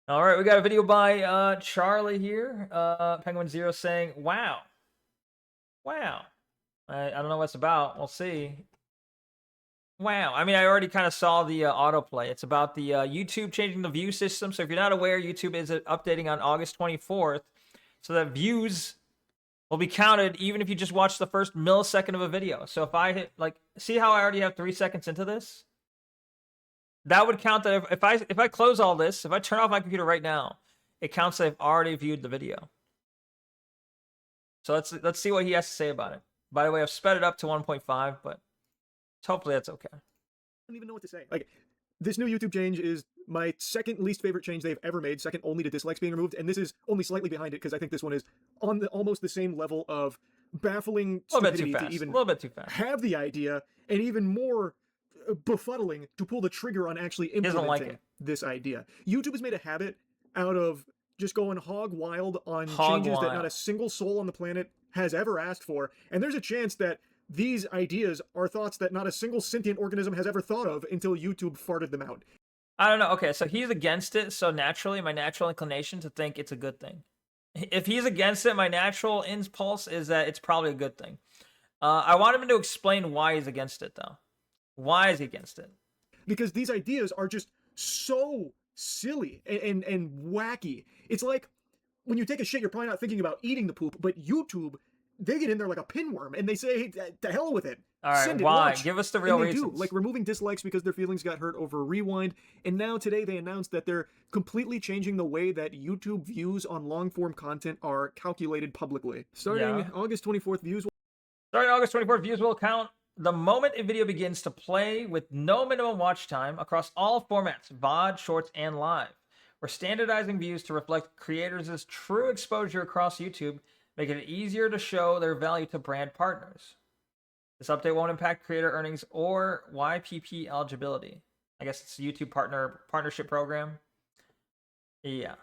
All right, we got a video by Charlie here. Penguin Zero saying, "Wow, wow." I don't know what it's about. We'll see. Wow. I mean, I already kind of saw the autoplay. It's about the YouTube changing the view system. So if you're not aware, YouTube is updating on August 24th, so that views will be counted even if you just watch the first millisecond of a video. So if I hit see how I already have 3 seconds into this? That would count that if I close all this, if I turn off my computer right now, it counts that I've already viewed the video. So let's see what he has to say about it. By the way, I've sped it up to 1.5, but hopefully that's okay. I don't even know what to say. Like, this new YouTube change is my second least favorite change they've ever made, second only to dislikes being removed, and this is only slightly behind it because I think this one is on almost the same level of baffling stupidity to even a little bit too fast. Have the idea, and even more befuddling to pull the trigger on actually implementing this idea. YouTube has made a habit out of just going hog wild on changes that not a single soul on the planet has ever asked for, and there's a chance that these ideas are thoughts that not a single sentient organism has ever thought of until YouTube farted them out. I don't know. Okay, so he's against it, so naturally, my natural inclination to think it's a good thing. If he's against it, my natural impulse is that it's probably a good thing. I want him to explain why he's against it, though. Why is he against it? Because these ideas are just so silly and wacky. It's like when you take a shit, you're probably not thinking about eating the poop, but YouTube, they get in there like a pinworm and they say, hey, to hell with it. All right, Send it, why? watch. Give us the real and they reasons. do, like removing dislikes because their feelings got hurt over Rewind. And now today they announced that they're completely changing the way that YouTube views on long-form content are calculated publicly. Starting August 24th, views will count the moment a video begins to play with no minimum watch time across all formats, VOD, Shorts, and Live. We're standardizing views to reflect creators' true exposure across YouTube, making it easier to show their value to brand partners. This update won't impact creator earnings or YPP eligibility. I guess it's a YouTube partnership program. Yeah.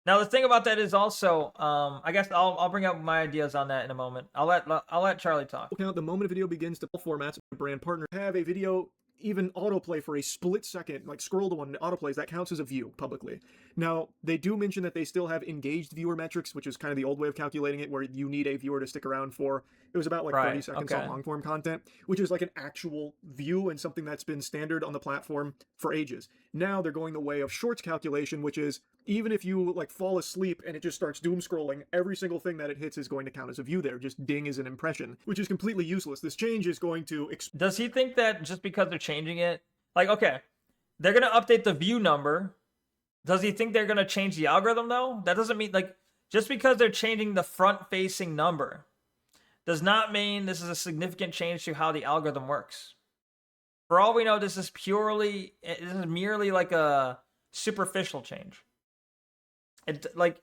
Now the thing about that is also, I guess I'll bring up my ideas on that in a moment. I'll let Charlie talk. Count the moment a video begins to all formats. Brand partner have a video even autoplay for a split second, like scroll to one autoplays, that counts as a view publicly. Now, they do mention that they still have engaged viewer metrics, which is kind of the old way of calculating it, where you need a viewer to stick around for, it was about like 30 seconds on long-form content, which is like an actual view and something that's been standard on the platform for ages. Now they're going the way of shorts calculation, which is even if you like fall asleep and it just starts doom scrolling, every single thing that it hits is going to count as a view there. Just ding is an impression, which is completely useless. This change is going to... Does he think that just because they're changing it, like, okay, they're going to update the view number, does he think they're going to change the algorithm though? That doesn't mean, like, just because they're changing the front-facing number does not mean this is a significant change to how the algorithm works. For all we know, this is merely like a superficial change. It, like,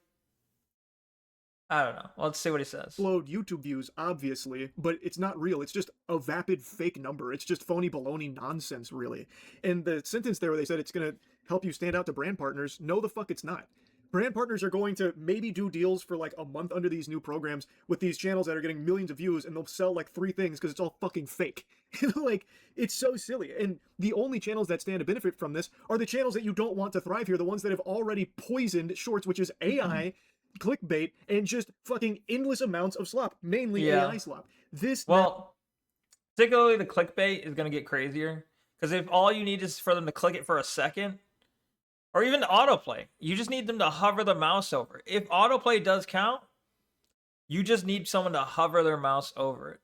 I don't know. Let's see what he says. Upload YouTube views, obviously, but it's not real. It's just a vapid fake number. It's just phony baloney nonsense, really. And the sentence there where they said it's going to help you stand out to brand partners, no the fuck it's not. Brand partners are going to maybe do deals for like a month under these new programs with these channels that are getting millions of views, and they'll sell like 3 things because it's all fucking fake. Like, it's so silly. And the only channels that stand to benefit from this are the channels that you don't want to thrive here, the ones that have already poisoned Shorts, which is AI, clickbait, and just fucking endless amounts of slop, mainly AI slop. Particularly the clickbait is going to get crazier, because if all you need is for them to click it for a second, or even autoplay, you just need them to hover the mouse over. If autoplay does count, you just need someone to hover their mouse over it.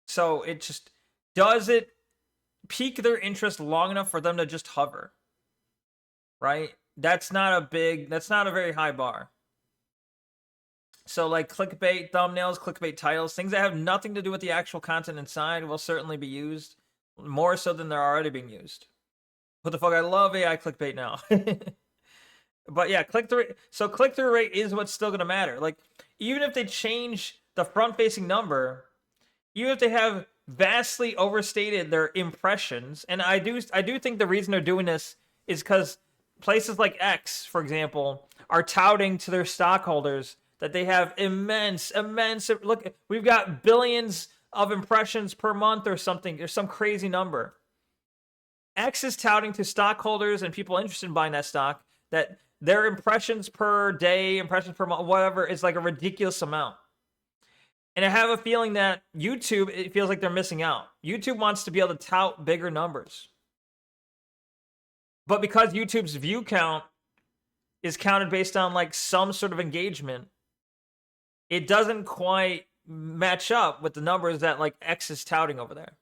So it just, does it pique their interest long enough for them to just hover? Right? That's not a very high bar. So like clickbait thumbnails, clickbait titles, things that have nothing to do with the actual content inside will certainly be used, more so than they're already being used. What the fuck? I love AI clickbait now. But yeah, click-through rate is what's still going to matter. Like, even if they change the front-facing number, even if they have vastly overstated their impressions, and I do think the reason they're doing this is because places like X, for example, are touting to their stockholders that they have immense, look, we've got billions of impressions per month or something. There's some crazy number. X is touting to stockholders and people interested in buying that stock that their impressions per day, impressions per month, whatever, is like a ridiculous amount. And I have a feeling that YouTube, it feels like they're missing out. YouTube wants to be able to tout bigger numbers. But because YouTube's view count is counted based on like some sort of engagement, it doesn't quite match up with the numbers that like X is touting over there.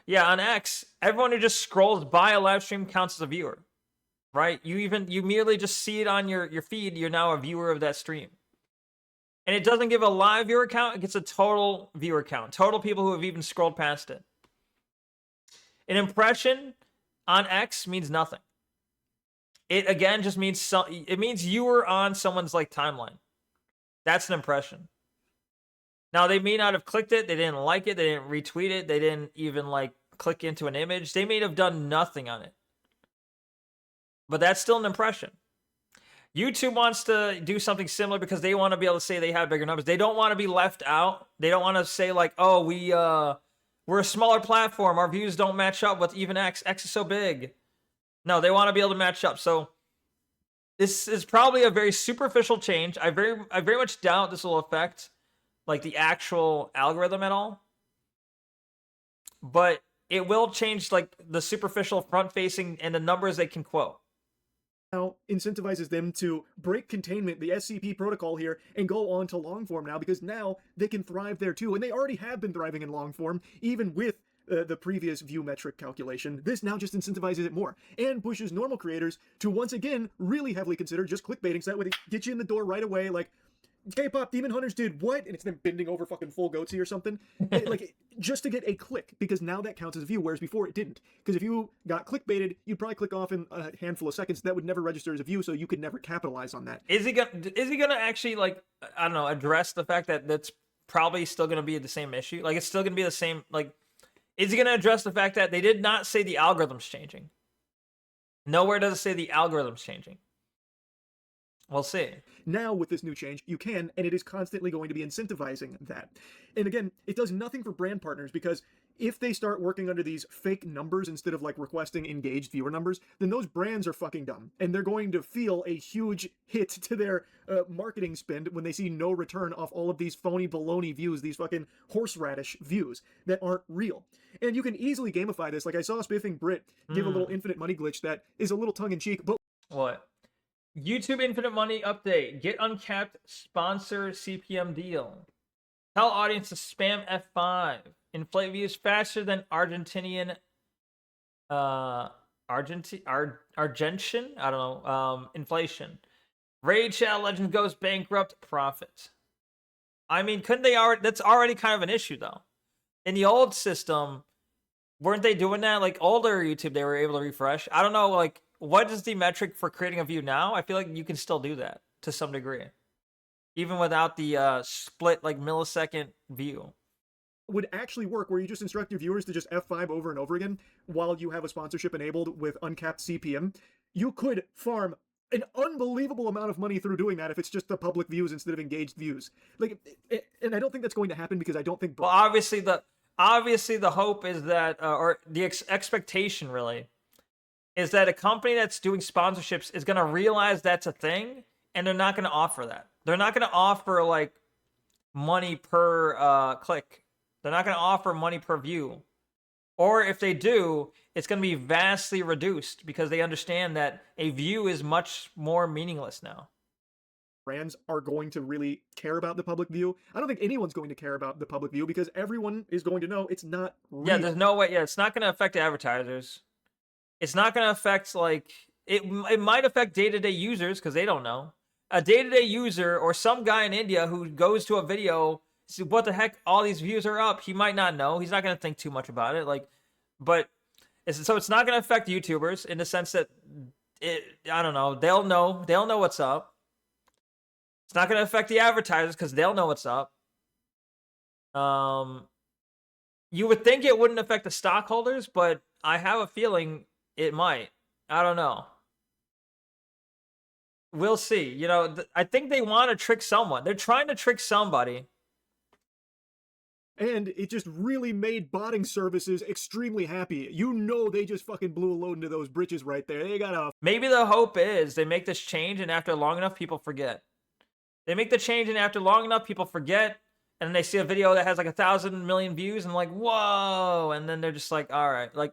Yeah, on X, everyone who just scrolls by a live stream counts as a viewer, right? You merely just see it on your feed, you're now a viewer of that stream. And it doesn't give a live viewer count, it gets a total viewer count, total people who have even scrolled past it. An impression on X means nothing. It again just means it means you were on someone's like timeline. That's an impression. Now they may not have clicked it, they didn't like it, they didn't retweet it, they didn't even like click into an image. They may have done nothing on it. But that's still an impression. YouTube wants to do something similar because they want to be able to say they have bigger numbers. They don't want to be left out. They don't want to say like, oh, we're a smaller platform. Our views don't match up with even X. X is so big. No, they want to be able to match up. So this is probably a very superficial change. I very much doubt this will affect like the actual algorithm at all. But it will change like the superficial front facing and the numbers they can quote. Now incentivizes them to break containment, the SCP protocol here, and go on to long form now, because now they can thrive there too. And they already have been thriving in long form, even with the previous view metric calculation. This now just incentivizes it more and pushes normal creators to once again really heavily consider just clickbaiting, so that way they get you in the door right away, like, K-pop Demon Hunters did what? And it's them bending over fucking full goatsy or something. Like, just to get a click, because now that counts as a view, whereas before it didn't. Because if you got clickbaited, you'd probably click off in a handful of seconds. That would never register as a view, so you could never capitalize on that. Is he gonna actually, like, I don't know, address the fact that that's probably still gonna be the same issue? Like, it's still gonna be the same, like, is he gonna address the fact that they did not say the algorithm's changing? Nowhere does it say the algorithm's changing. We'll see. Now, with this new change, you can, and it is constantly going to be incentivizing that. And again, it does nothing for brand partners, because if they start working under these fake numbers instead of like requesting engaged viewer numbers, then those brands are fucking dumb. And they're going to feel a huge hit to their marketing spend when they see no return off all of these phony baloney views, these fucking horseradish views that aren't real. And you can easily gamify this. Like, I saw Spiffing Brit give a little infinite money glitch that is a little tongue-in-cheek, but... What? YouTube Infinite Money update. Get uncapped sponsor CPM deal. Tell audience to spam F5. Inflate views faster than Argentinian Argentian? I don't know. Inflation. Raid Shadow Legend goes bankrupt. Profit. I mean, couldn't they already? That's already kind of an issue though. In the old system, weren't they doing that? Like older YouTube, they were able to refresh. I don't know, like, what is the metric for creating a view now? I feel like you can still do that to some degree, even without the split like millisecond view. Would actually work, where you just instruct your viewers to just F5 over and over again while you have a sponsorship enabled with uncapped CPM. You could farm an unbelievable amount of money through doing that if it's just the public views instead of engaged views. Like, and I don't think that's going to happen, because I don't think... Well, obviously the hope is that, or the expectation really, is that a company that's doing sponsorships is going to realize that's a thing, and they're not going to offer that. They're not going to offer, like, money per click. They're not going to offer money per view. Or if they do, it's going to be vastly reduced, because they understand that a view is much more meaningless now. Brands are going to really care about the public view. I don't think anyone's going to care about the public view, because everyone is going to know it's not real. Yeah, there's no way. Yeah, it's not going to affect advertisers. It's not going to affect, like, it might affect day-to-day users, because they don't know. A day-to-day user or some guy in India who goes to a video, what the heck, all these views are up, he might not know. He's not going to think too much about it. Like, but so it's not going to affect YouTubers in the sense that I don't know. They'll know what's up. It's not going to affect the advertisers, because they'll know what's up. You would think it wouldn't affect the stockholders, but I have a feeling it might. I don't know. We'll see. You know, I think they want to trick someone. They're trying to trick somebody. And it just really made botting services extremely happy. You know they just fucking blew a load into those britches right there. They got a... Maybe the hope is they make this change and after long enough, people forget. They make the change and after long enough, people forget. And then they see a video that has like 1,000 million views and like, whoa. And then they're just like, all right. Like,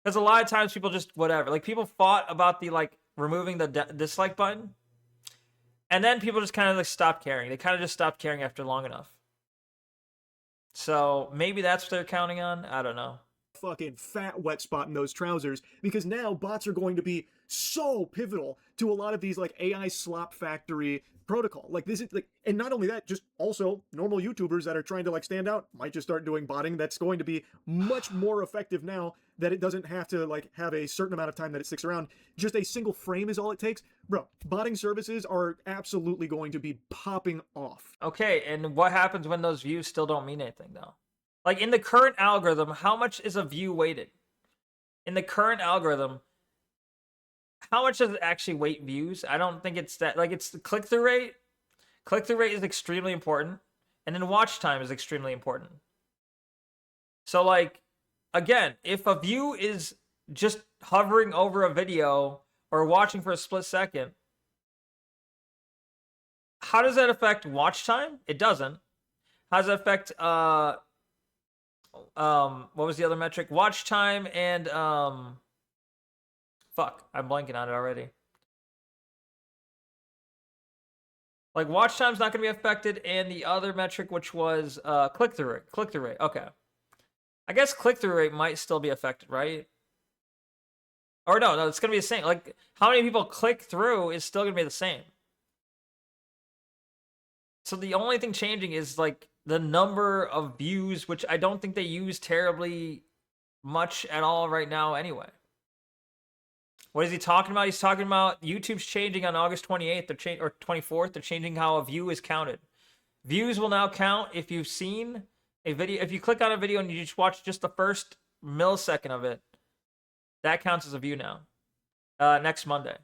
because a lot of times people just, whatever. Like, people fought about the, like, removing the dislike button. And then people just kind of like stopped caring. They kind of just stopped caring after long enough. So maybe that's what they're counting on. I don't know. Fucking fat wet spot in those trousers, because now bots are going to be so pivotal to a lot of these like AI slop factory protocol. Like this is like, and not only that, just also normal YouTubers that are trying to like stand out might just start doing botting. That's going to be much more effective now that it doesn't have to like have a certain amount of time that it sticks around. Just a single frame is all it takes. Bro, botting services are absolutely going to be popping off. Okay, and what happens when those views still don't mean anything though? Like in the current algorithm, how much is a view weighted? In the current algorithm, how much does it actually weight views? I don't think it's that, like, it's the click-through rate. Click-through rate is extremely important, and then watch time is extremely important. So, like, again, if a view is just hovering over a video or watching for a split second, how does that affect watch time? It doesn't. How does it affect, what was the other metric? Watch time and, fuck, I'm blanking on it already. Like, watch time's not going to be affected, and the other metric, which was click-through rate. Click-through rate, okay. I guess click-through rate might still be affected, right? Or no, it's going to be the same. Like, how many people click through is still going to be the same. So the only thing changing is, like, the number of views, which I don't think they use terribly much at all right now anyway. What is he talking about? He's talking about YouTube's changing on August 28th or 24th. They're changing how a view is counted. Views will now count if you've seen a video. If you click on a video and you just watch just the first millisecond of it, that counts as a view now. Next Monday.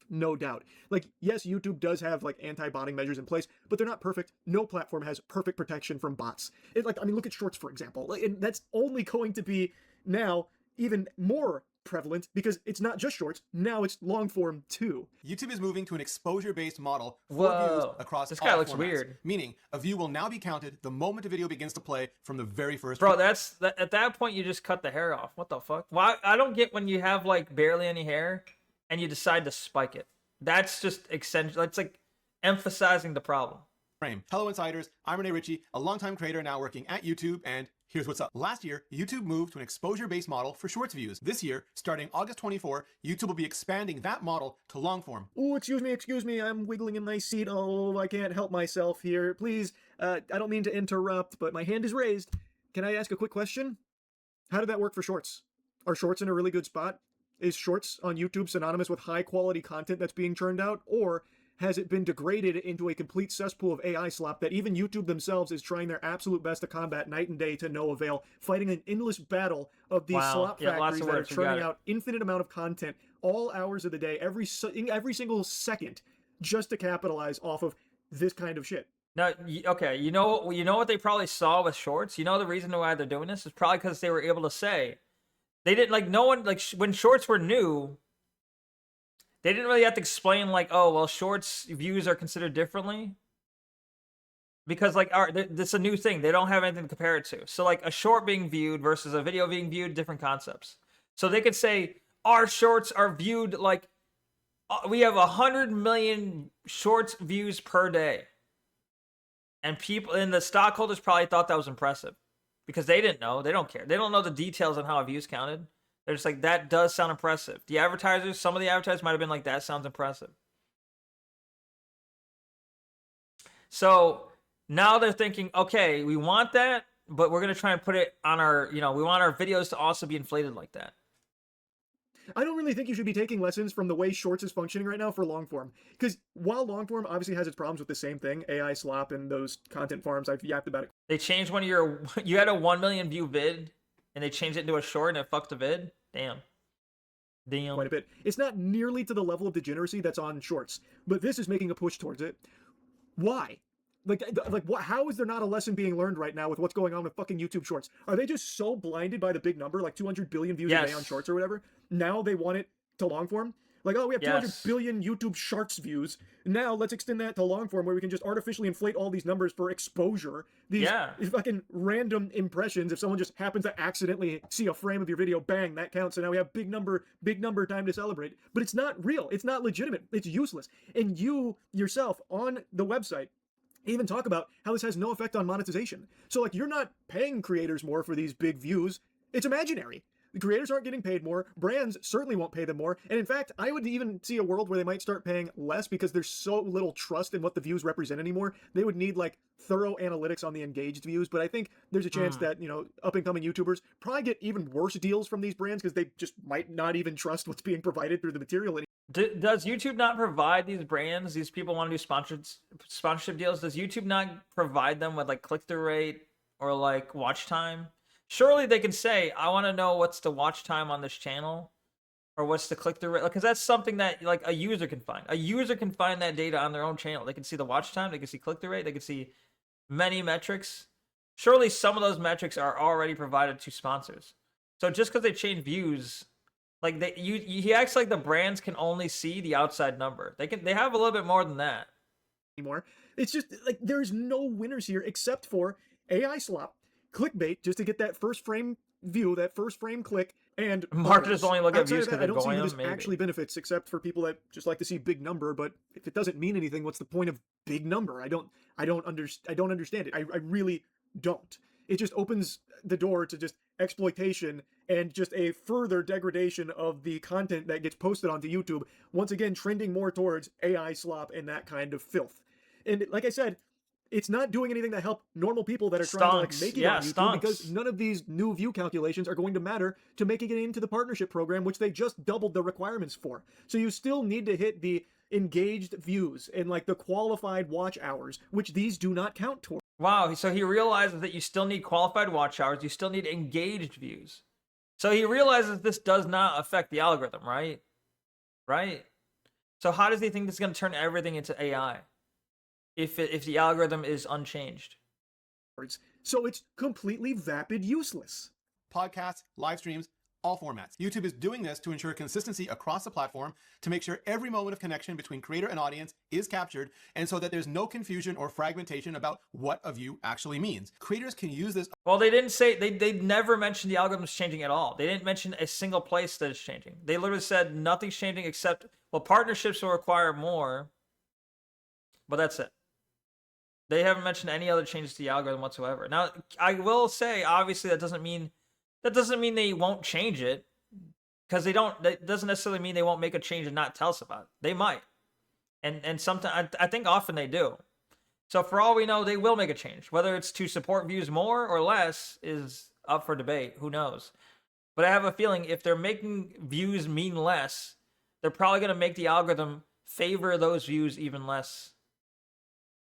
No doubt. Like, yes, YouTube does have like anti-botting measures in place, but they're not perfect. No platform has perfect protection from bots. I mean, look at Shorts, for example. And that's only going to be now even more prevalent because it's not just Shorts, now it's long form too. YouTube is moving to an exposure-based model for views across this all guy looks formats, weird. Meaning, a view will now be counted the moment a video begins to play from the very first. Bro, at that point you just cut the hair off. What the fuck? Why? I don't get when you have like barely any hair and you decide to spike it. That's just essential. It's like emphasizing the problem. Frame. Hello, Insiders. I'm Rene Ritchie, a longtime creator now working at YouTube, and here's what's up. Last year, YouTube moved to an exposure-based model for Shorts views. This year, starting August 24, YouTube will be expanding that model to long form. Oh, excuse me, I'm wiggling in my seat. Oh, I can't help myself here. Please, I don't mean to interrupt, but my hand is raised. Can I ask a quick question? How did that work for Shorts? Are Shorts in a really good spot? Is Shorts on YouTube synonymous with high-quality content that's being churned out, or has it been degraded into a complete cesspool of AI slop that even YouTube themselves is trying their absolute best to combat night and day to no avail, fighting an endless battle of these slop factories that are churning out infinite amount of content all hours of the day, every single second, just to capitalize off of this kind of shit? Now, okay, you know what they probably saw with Shorts? You know the reason why they're doing this is probably because they were able to say, they didn't, like, no one, like, when Shorts were new, they didn't really have to explain, like, oh, well, Shorts views are considered differently. Because, like, this is a new thing. They don't have anything to compare it to. So, like, a short being viewed versus a video being viewed, different concepts. So they could say, our Shorts are viewed, like, we have 100 million Shorts views per day. And the stockholders probably thought that was impressive. Because they didn't know. They don't care. They don't know the details on how a view's counted. They're just like, that does sound impressive. The advertisers, some of the advertisers might have been like, that sounds impressive. So now they're thinking, okay, we want that, but we're going to try and put it on our, we want our videos to also be inflated like that. I don't really think you should be taking lessons from the way Shorts is functioning right now for long form. Because while long form obviously has its problems with the same thing, AI slop and those content farms, I've yapped about it. They changed one of you had a 1 million view vid, and they changed it into a short, and it fucked the vid. Damn. Quite a bit. It's not nearly to the level of degeneracy that's on Shorts, but this is making a push towards it. Why? Like what? How is there not a lesson being learned right now with what's going on with fucking YouTube Shorts? Are they just so blinded by the big number, like 200 billion views a day on Yes. Shorts or whatever? Now they want it to long form. Like, oh, we have 200 Yes. billion YouTube Shorts views. Now let's extend that to long form, where we can just artificially inflate all these numbers for exposure. These Yeah. fucking random impressions. If someone just happens to accidentally see a frame of your video, bang, that counts. So now we have big number time to celebrate. But it's not real. It's not legitimate. It's useless. And you yourself on the website even talk about how this has no effect on monetization. So like, you're not paying creators more for these big views. It's imaginary. The creators aren't getting paid more. Brands certainly won't pay them more. And in fact, I would even see a world where they might start paying less because there's so little trust in what the views represent anymore. They would need like thorough analytics on the engaged views. But I think there's a chance that, you know, up and coming YouTubers probably get even worse deals from these brands because they just might not even trust what's being provided through the material anymore. Does YouTube not provide these brands, these people want to do sponsorship deals? Does YouTube not provide them with like click-through rate or like watch time? Surely they can say, I want to know what's the watch time on this channel or what's the click-through rate, because that's something that like a user can find. A user can find that data on their own channel. They can see the watch time, they can see click-through rate, they can see many metrics. Surely some of those metrics are already provided to sponsors. So just because they change views, like he acts like the brands can only see the outside number. They have a little bit more than that Anymore. It's just like there's no winners here except for AI slop, clickbait, just to get that first frame view, that first frame click, and marketers only look at outside views of that, because I they're don't see going who on. this Maybe actually benefits, except for people that just like to see big number. But if it doesn't mean anything, what's the point of big number? I don't understand it. I really don't. It just opens the door to just exploitation and just a further degradation of the content that gets posted onto YouTube. Once again, trending more towards AI slop and that kind of filth. And like I said, it's not doing anything to help normal people that are trying to like Stonks. make it Yeah, on YouTube, because stonks. none of these new view calculations are going to matter to making it into the partnership program, which they just doubled the requirements for. So you still need to hit the engaged views and like the qualified watch hours, which these do not count toward. Wow, so he realizes that you still need qualified watch hours, you still need engaged views. So he realizes this does not affect the algorithm, right? Right? So how does he think this is going to turn everything into AI if the algorithm is unchanged? So it's completely vapid useless. Podcasts, live streams, all formats. YouTube is doing this to ensure consistency across the platform, to make sure every moment of connection between creator and audience is captured, and so that there's no confusion or fragmentation about what a view actually means. Creators can use this. Well, they didn't say, they never mentioned the algorithm's changing at all. They didn't mention a single place that it's changing. They literally said nothing's changing except, well, partnerships will require more, but that's it. They haven't mentioned any other changes to the algorithm whatsoever. Now, I will say, obviously, that doesn't mean they won't change it, because that doesn't necessarily mean they won't make a change and not tell us about it. They might, and sometimes I think often they do. So for all we know, they will make a change. Whether it's to support views more or less is up for debate. Who knows? But I have a feeling if they're making views mean less, they're probably going to make the algorithm favor those views even less.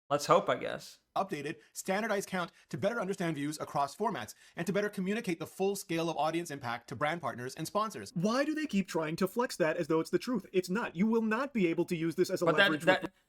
Let's hope, I guess. Updated, standardized count to better understand views across formats and to better communicate the full scale of audience impact to brand partners and sponsors. Why do they keep trying to flex that as though it's the truth? It's not. You will not be able to use this as a leverage.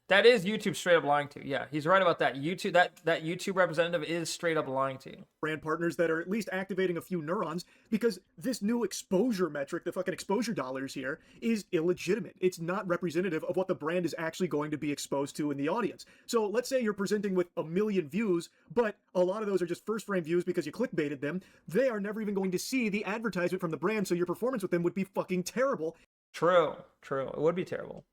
That is YouTube straight up lying to you. Yeah, he's right about that. YouTube, that YouTube representative is straight up lying to you. Brand partners that are at least activating a few neurons, because this new exposure metric, the fucking exposure dollars here, is illegitimate. It's not representative of what the brand is actually going to be exposed to in the audience. So let's say you're presenting with 1 million views, but a lot of those are just first frame views because you clickbaited them. They are never even going to see the advertisement from the brand, so your performance with them would be fucking terrible. True. It would be terrible.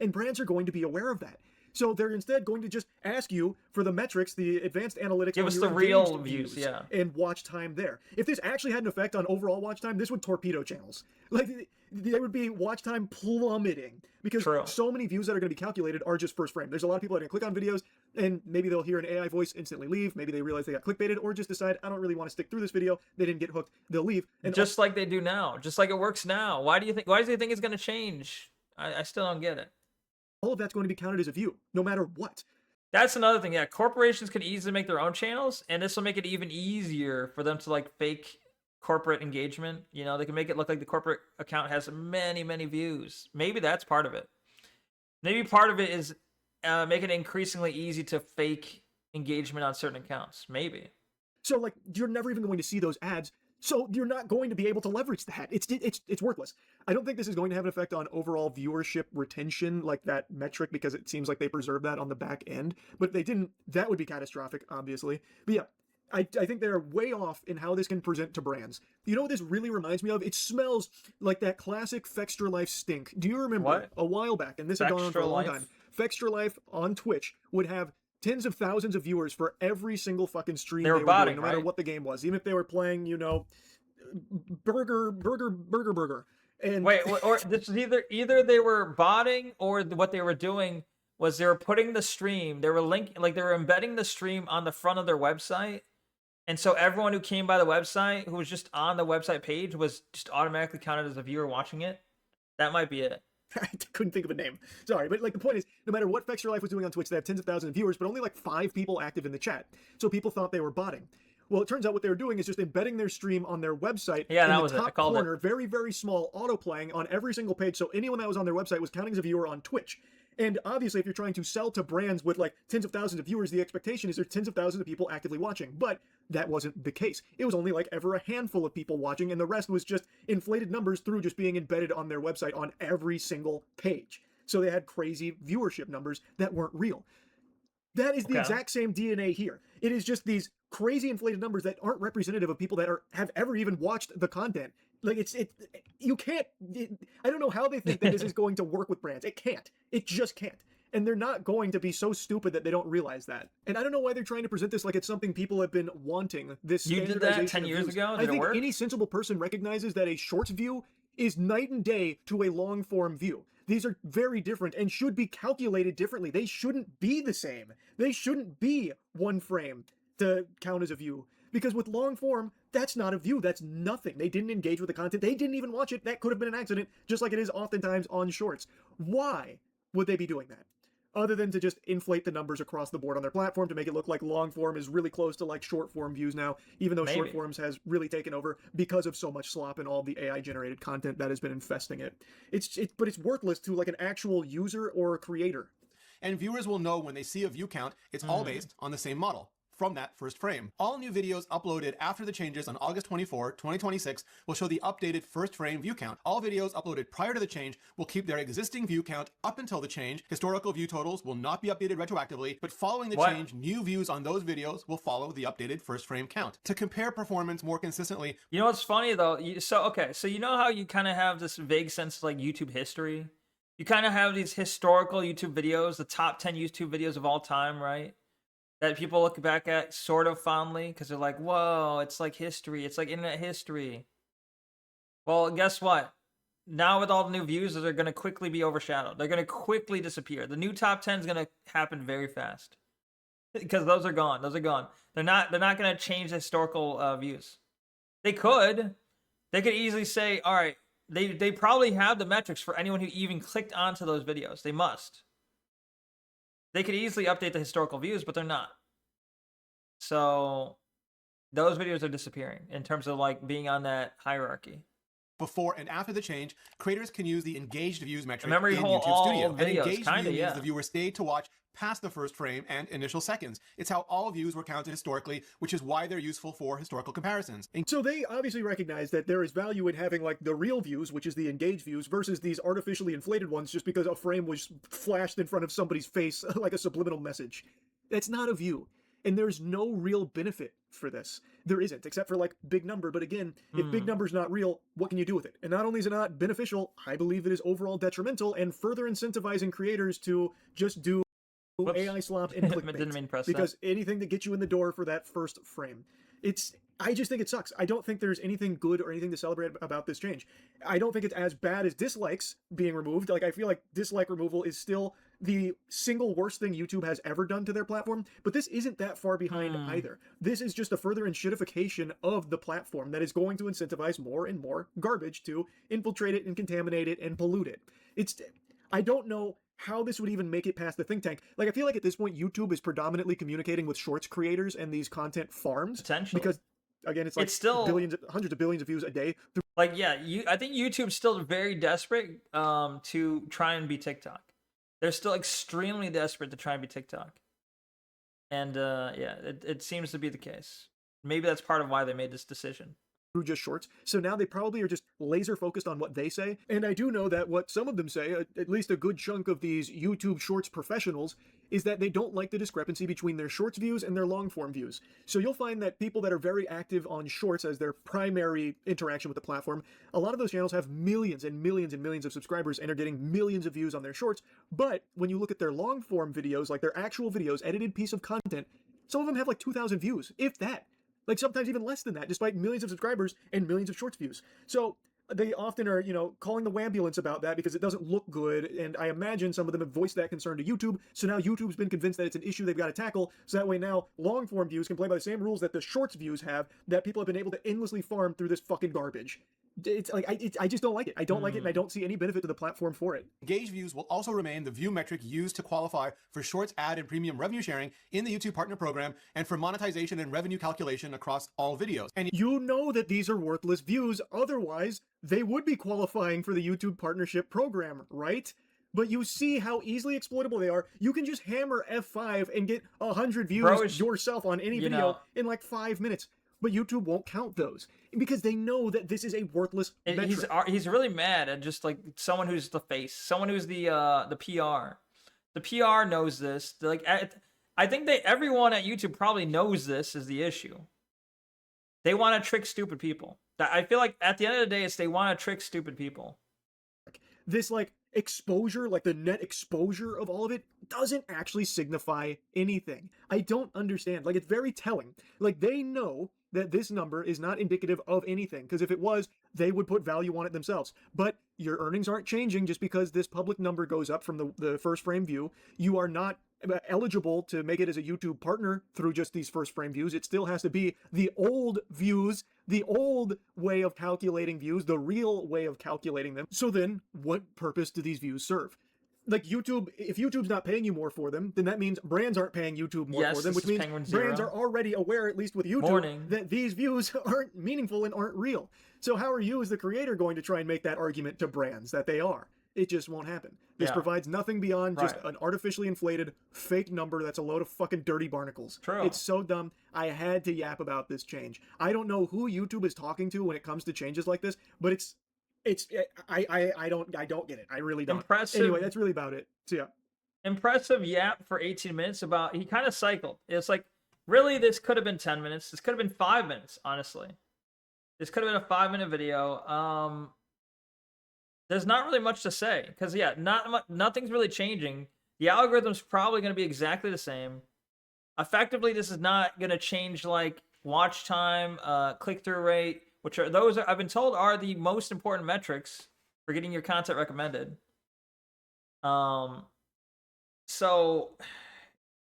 And brands are going to be aware of that. So they're instead going to just ask you for the metrics, the advanced analytics. Give us the real views, yeah. And watch time there. If this actually had an effect on overall watch time, this would torpedo channels. Like, there would be watch time plummeting, because so many views that are going to be calculated are just first frame. There's a lot of people that are going to click on videos and maybe they'll hear an AI voice, instantly leave. Maybe they realize they got clickbaited, or just decide, I don't really want to stick through this video. They didn't get hooked. They'll leave. And just like they do now, just like it works now. Why does he think it's going to change? I still don't get it. All of that's going to be counted as a view, no matter what. That's another thing. Yeah, corporations can easily make their own channels, and this will make it even easier for them to like fake corporate engagement. You know, they can make it look like the corporate account has many views. Maybe that's part of it. Maybe part of it is make it increasingly easy to fake engagement on certain accounts. Maybe. So like you're never even going to see those ads. So you're not going to be able to leverage that. It's worthless. I don't think this is going to have an effect on overall viewership retention, like that metric, because it seems like they preserve that on the back end. But if they didn't, that would be catastrophic, obviously. But yeah, I think they're way off in how this can present to brands. You know what this really reminds me of? It smells like that classic Fextra Life stink. Do you remember What? a while back, and this had gone on for a long Fextra time, Fextra Life on Twitch would have tens of thousands of viewers for every single fucking stream They were doing, botting, no matter right? what the game was. Even if they were playing, you know, burger. And Wait, or this is either they were botting, or what they were doing was they were putting the stream, they were linking, like they were embedding the stream on the front of their website, and so everyone who came by the website, who was just on the website page, was just automatically counted as a viewer watching it. That might be it. I couldn't think of a name. Sorry, but like the point is, no matter what Fextra Life was doing on Twitch, they have tens of thousands of viewers, but only like 5 people active in the chat. So people thought they were botting. Well, it turns out what they were doing is just embedding their stream on their website. Yeah, in that the was it. I top called it. corner, very, very small, auto-playing on every single page. So anyone that was on their website was counting as a viewer on Twitch. And obviously, if you're trying to sell to brands with like tens of thousands of viewers, the expectation is there's tens of thousands of people actively watching. But that wasn't the case. It was only like ever a handful of people watching, and the rest was just inflated numbers through just being embedded on their website on every single page. So they had crazy viewership numbers that weren't real. That is the exact same DNA here. It is just these crazy inflated numbers that aren't representative of people that have ever even watched the content. Like you can't. I don't know how they think that this is going to work with brands. It can't. It just can't. And they're not going to be so stupid that they don't realize that. And I don't know why they're trying to present this like it's something people have been wanting. This You did that 10 years ago? Did I think it work? any sensible person recognizes that a shorts view is night and day to a long form view. These are very different and should be calculated differently. They shouldn't be the same. They shouldn't be one frame to count as a view. Because with long form, that's not a view. That's nothing. They didn't engage with the content. They didn't even watch it. That could have been an accident, just like it is oftentimes on shorts. Why would they be doing that? Other than to just inflate the numbers across the board on their platform to make it look like long form is really close to like short form views now, even though short forms has really taken over because of so much slop and all the AI generated content that has been infesting it. But it's worthless to like an actual user or a creator. And viewers will know when they see a view count, it's all based on the same model from that first frame. All new videos uploaded after the changes on August 24, 2026 will show the updated first frame view count. All videos uploaded prior to the change will keep their existing view count up until the change. Historical view totals will not be updated retroactively, but following the change, new views on those videos will follow the updated first frame count. To compare performance more consistently. You know what's funny though? So you know how you kind of have this vague sense of like YouTube history? You kind of have these historical YouTube videos, the top 10 YouTube videos of all time, right? That people look back at sort of fondly because they're like, whoa, it's like history. It's like internet history. Well, guess what? Now with all the new views, they're going to quickly be overshadowed. They're going to quickly disappear. The new top 10 is going to happen very fast because those are gone. Those are gone. They're not going to change the historical views. They could easily say, all right, they probably have the metrics for anyone who even clicked onto those videos. They must. They could easily update the historical views, but they're not. So those videos are disappearing in terms of like being on that hierarchy. Before and after the change, creators can use the engaged views metric Memory in hole YouTube all Studio. videos, And engaged kinda, view yeah. means the viewer stayed to watch past the first frame and initial seconds. It's how all views were counted historically, which is why they're useful for historical comparisons. So they obviously recognize that there is value in having like the real views, which is the engaged views, versus these artificially inflated ones just because a frame was flashed in front of somebody's face like a subliminal message. That's not a view. And there's no real benefit for this. There isn't, except for like big number. But again, if big number's not real, what can you do with it? And not only is it not beneficial, I believe it is overall detrimental and further incentivizing creators to just do AI slop and clickbait. Because anything to get you in the door for that first frame. I just think it sucks. I don't think there's anything good or anything to celebrate about this change. I don't think it's as bad as dislikes being removed. Like, I feel like dislike removal is still the single worst thing YouTube has ever done to their platform, but this isn't that far behind either. This is just a further enshittification of the platform that is going to incentivize more and more garbage to infiltrate it and contaminate it and pollute it. I don't know how this would even make it past the think tank. Like, I feel like at this point, YouTube is predominantly communicating with shorts creators and these content farms. Potentially. Because, again, it's like still hundreds of billions of views a day. Like, yeah, I think YouTube's still very desperate to try and be TikTok. they're still extremely desperate to try and be TikTok. And yeah, it seems to be the case. Maybe that's part of why they made this decision. Through just shorts. So now they probably are just laser focused on what they say. And I do know that what some of them say, at least a good chunk of these YouTube shorts professionals, is that they don't like the discrepancy between their shorts views and their long form views. So you'll find that people that are very active on shorts as their primary interaction with the platform, a lot of those channels have millions and millions and millions of subscribers and are getting millions of views on their shorts. But when you look at their long form videos, like their actual videos, edited piece of content, some of them have like 2,000 views, if that. Like sometimes even less than that, despite millions of subscribers and millions of shorts views. So they often are, calling the wambulance about that because it doesn't look good. And I imagine some of them have voiced that concern to YouTube. So now YouTube's been convinced that it's an issue they've got to tackle. So that way now long form views can play by the same rules that the shorts views have, that people have been able to endlessly farm through this fucking garbage. It's like, I just don't like it. I don't like it, and I don't see any benefit to the platform for it. Engaged views will also remain the view metric used to qualify for Shorts ad and premium revenue sharing in the YouTube Partner Program and for monetization and revenue calculation across all videos. And you know that these are worthless views, otherwise they would be qualifying for the YouTube Partnership Program, right? But you see how easily exploitable they are. You can just hammer F5 and get 100 views yourself on any video in like 5 minutes. But YouTube won't count those because they know that this is a worthless metric. He's really mad at just like someone who's the face, someone who's the PR. The PR knows this. Like, I think everyone at YouTube probably knows this is the issue. They want to trick stupid people. I feel like at the end of the day, they want to trick stupid people. This like exposure, like the net exposure of all of it, doesn't actually signify anything. I don't understand. Like, it's very telling. Like, they know that this number is not indicative of anything, because if it was, they would put value on it themselves. But your earnings aren't changing just because this public number goes up from the first frame view. You are not eligible to make it as a YouTube partner through just these first frame views. It still has to be the old views, the old way of calculating views, the real way of calculating them. So then what purpose do these views serve? Like, YouTube, if YouTube's not paying you more for them, then that means brands aren't paying YouTube more for them, which means brands are already aware, at least with YouTube, that these views aren't meaningful and aren't real. So how are you as the creator going to try and make that argument to brands that they are? It just won't happen. This provides nothing beyond just an artificially inflated fake number that's a load of fucking dirty barnacles. True. It's so dumb. I had to yap about this change. I don't know who YouTube is talking to when it comes to changes like this, but I don't get it. I really don't. Impressive. Anyway, that's really about it. So yeah. Impressive yap for 18 minutes about, he kind of cycled. It's like, really, this could have been 10 minutes. This could have been 5 minutes, honestly. This could have been a 5-minute video. There's not really much to say because nothing's really changing. The algorithm's probably going to be exactly the same. Effectively, this is not going to change like watch time, click-through rate, which are I've been told are the most important metrics for getting your content recommended. So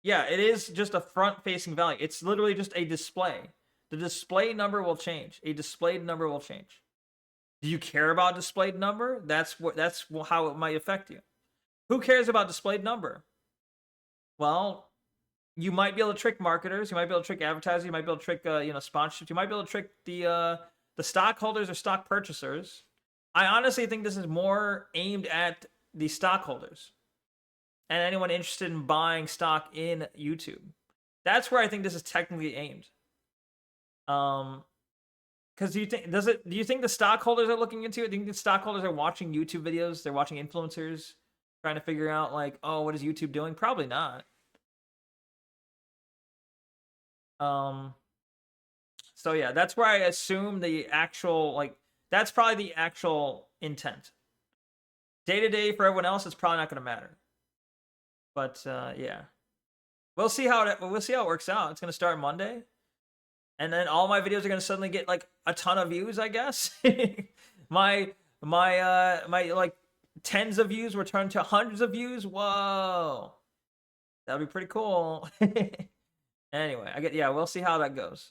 yeah, it is just a front-facing value. It's literally just a display. The display number will change. A displayed number will change. Do you care about displayed number? That's how it might affect you. Who cares about displayed number? Well, you might be able to trick marketers. You might be able to trick advertisers. You might be able to trick sponsorships. You might be able to trick the stockholders or stock purchasers. I honestly think this is more aimed at the stockholders and anyone interested in buying stock in YouTube. That's where I think this is technically aimed. Because do you think the stockholders are looking into it? Do you think the stockholders are watching YouTube videos? They're watching influencers, trying to figure out like, oh, what is YouTube doing? Probably not. So yeah, that's where I assume the actual that's probably the actual intent. Day to day for everyone else, it's probably not going to matter. But yeah, we'll see how it works out. It's going to start Monday. And then all my videos are gonna suddenly get like a ton of views, I guess. my like tens of views will turn to hundreds of views. Whoa, that'd be pretty cool. Anyway, we'll see how that goes.